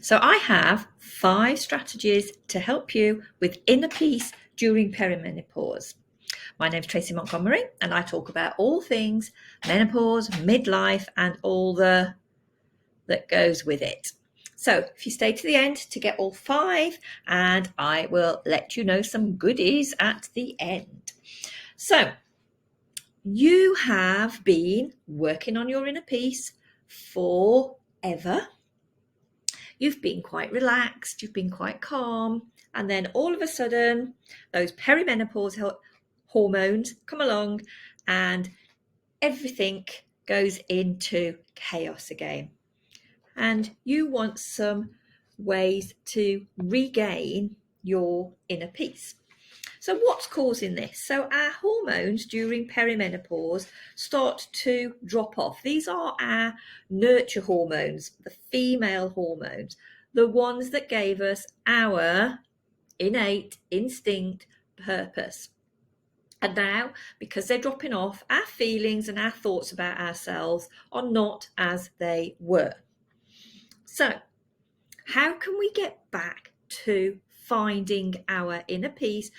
So I have 5 strategies to help you with inner peace during perimenopause. My name is Tracy Montgomery and I talk about all things menopause, midlife and all that goes with it. So if you stay to the end to get all 5, and I will let you know some goodies at the end. So you have been working on your inner peace forever. You've been quite relaxed, you've been quite calm, and then all of a sudden those perimenopause hormones come along and everything goes into chaos again. And you want some ways to regain your inner peace. So what's causing this? So our hormones during perimenopause start to drop off. These are our nurture hormones, the female hormones, the ones that gave us our innate instinct purpose. And now, because they're dropping off, our feelings and our thoughts about ourselves are not as they were. So how can we get back to finding our inner peace,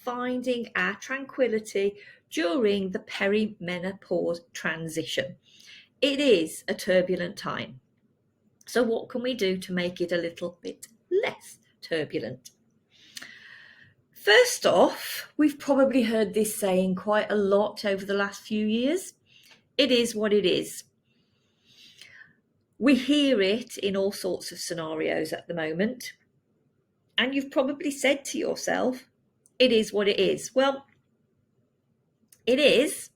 finding our tranquility during the perimenopause transition? It is a turbulent time. So what can we do to make it a little bit less turbulent? First off, we've probably heard this saying quite a lot over the last few years. It is what it is. We hear it in all sorts of scenarios at the moment. And you've probably said to yourself, it is what it is. Well, it is.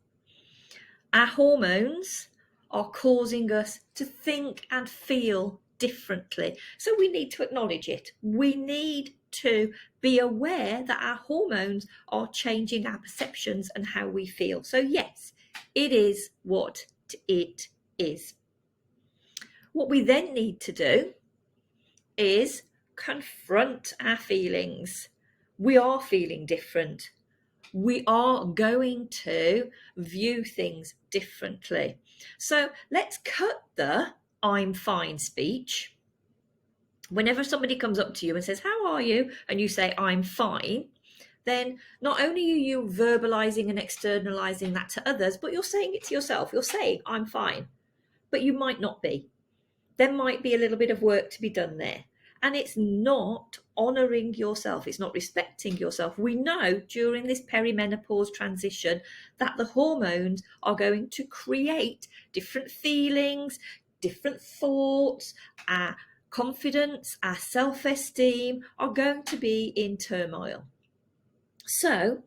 Our hormones are causing us to think and feel differently. So we need to acknowledge it. We need to be aware that our hormones are changing our perceptions and how we feel. So yes, it is what it is. What we then need to do is confront our feelings. We are feeling different. We are going to view things differently. So let's cut the I'm fine speech. Whenever somebody comes up to you and says, how are you? And you say, I'm fine. Then not only are you verbalizing and externalizing that to others, but you're saying it to yourself. You're saying, I'm fine. But you might not be. There might be a little bit of work to be done there. And it's not honouring yourself. It's not respecting yourself. We know during this perimenopause transition that the hormones are going to create different feelings, different thoughts. Our confidence, our self-esteem are going to be in turmoil. So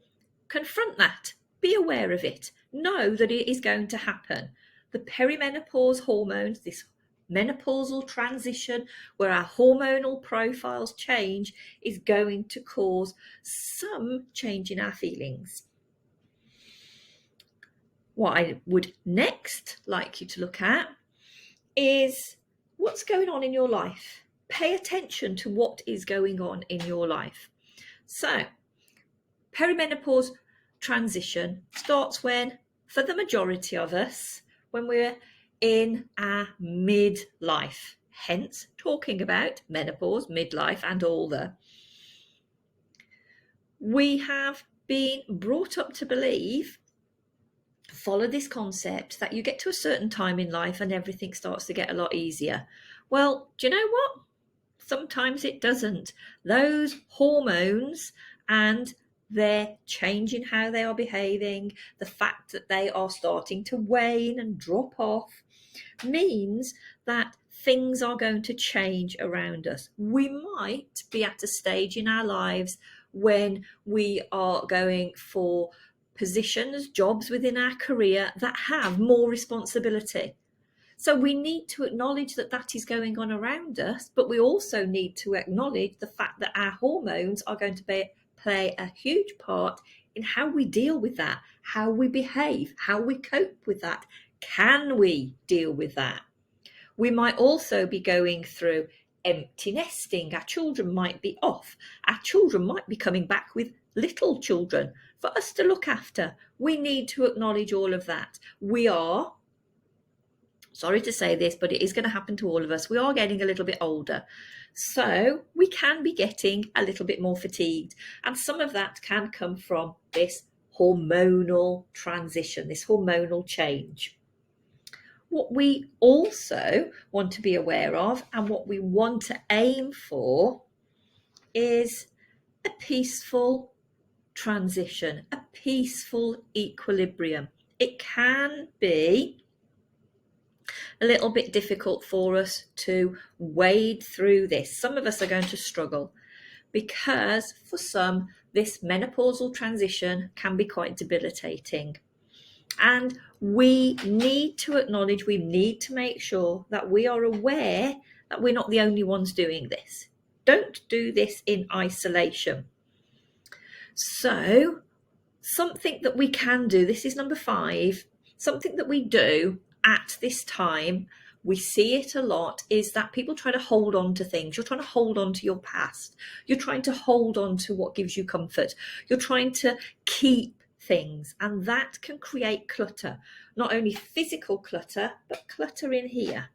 confront that. Be aware of it. Know that it is going to happen. The perimenopause hormones, this menopausal transition where our hormonal profiles change, is going to cause some change in our feelings. What I would next like you to look at is what's going on in your life. Pay attention to what is going on in your life. So perimenopause transition starts when, for the majority of us, when we're in our midlife, hence talking about menopause, midlife and all the. We have been brought up to believe, follow this concept that you get to a certain time in life and everything starts to get a lot easier. Well, do you know what? Sometimes it doesn't. Those hormones and they're changing how they are behaving, the fact that they are starting to wane and drop off, means that things are going to change around us. We might be at a stage in our lives when we are going for positions, jobs within our career that have more responsibility. So we need to acknowledge that that is going on around us, but we also need to acknowledge the fact that our hormones are going to play a huge part in how we deal with that, how we behave, how we cope with that. Can we deal with that? We might also be going through empty nesting. Our children might be off. Our children might be coming back with little children for us to look after. We need to acknowledge all of that. We are Sorry to say this, but it is going to happen to all of us. We are getting a little bit older. So we can be getting a little bit more fatigued. And some of that can come from this hormonal transition, this hormonal change. What we also want to be aware of and what we want to aim for is a peaceful transition, a peaceful equilibrium. It can be a little bit difficult for us to wade through this. Some of us are going to struggle because for some, this menopausal transition can be quite debilitating. And we need to acknowledge, we need to make sure that we are aware that we're not the only ones doing this. Don't do this in isolation. So, something that we can do, this is number 5, something that we do at this time, we see it a lot, is that people try to hold on to things. You're trying to hold on to your past. You're trying to hold on to what gives you comfort. You're trying to keep things, and that can create clutter. Not only physical clutter, but clutter in here.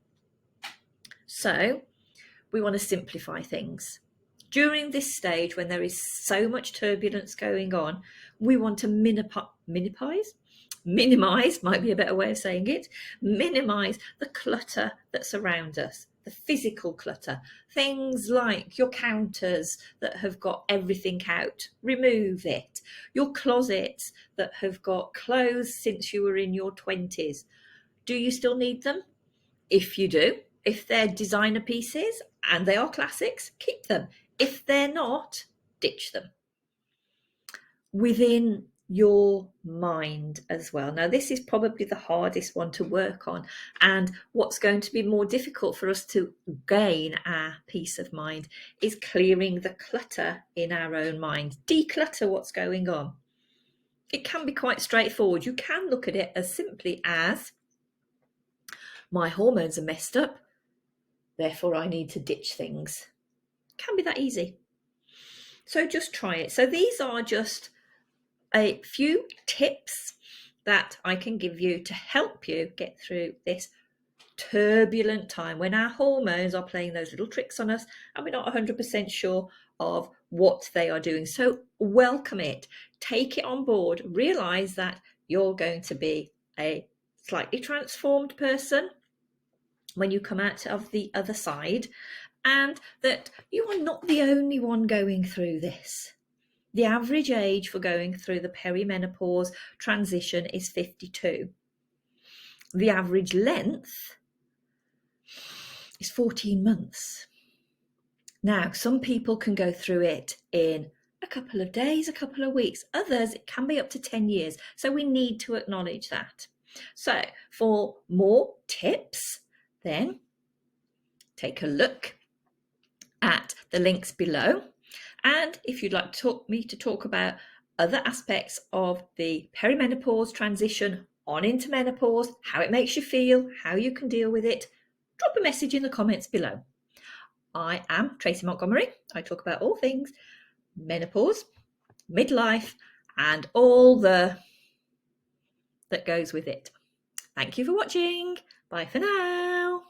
So we want to simplify things. During this stage, when there is so much turbulence going on, we want to minimize, might be a better way of saying it, minimize the clutter that's around us, the physical clutter. Things like your counters that have got everything out, remove it. Your closets that have got clothes since you were in your 20s. Do you still need them? If you do, if they're designer pieces and they are classics, keep them. If they're not, ditch them. Within your mind as well. Now, this is probably the hardest one to work on, and what's going to be more difficult for us to gain our peace of mind is clearing the clutter in our own mind. Declutter what's going on. It can be quite straightforward. You can look at it as simply as, my hormones are messed up, therefore I need to ditch things. Can be that easy. So just try it. So these are just a few tips that I can give you to help you get through this turbulent time when our hormones are playing those little tricks on us and we're not 100% sure of what they are doing. So welcome it, take it on board, realize that you're going to be a slightly transformed person when you come out of the other side, and that you are not the only one going through this. The average age for going through the perimenopause transition is 52. The average length is 14 months. Now, some people can go through it in a couple of days, a couple of weeks. Others, it can be up to 10 years. So we need to acknowledge that. So for more tips, then take a look at the links below. And if you'd like me to talk about other aspects of the perimenopause transition on into menopause, how it makes you feel, how you can deal with it, drop a message in the comments below. I am Tracy Montgomery. I talk about all things menopause, midlife, and all that goes with it. Thank you for watching. Bye for now.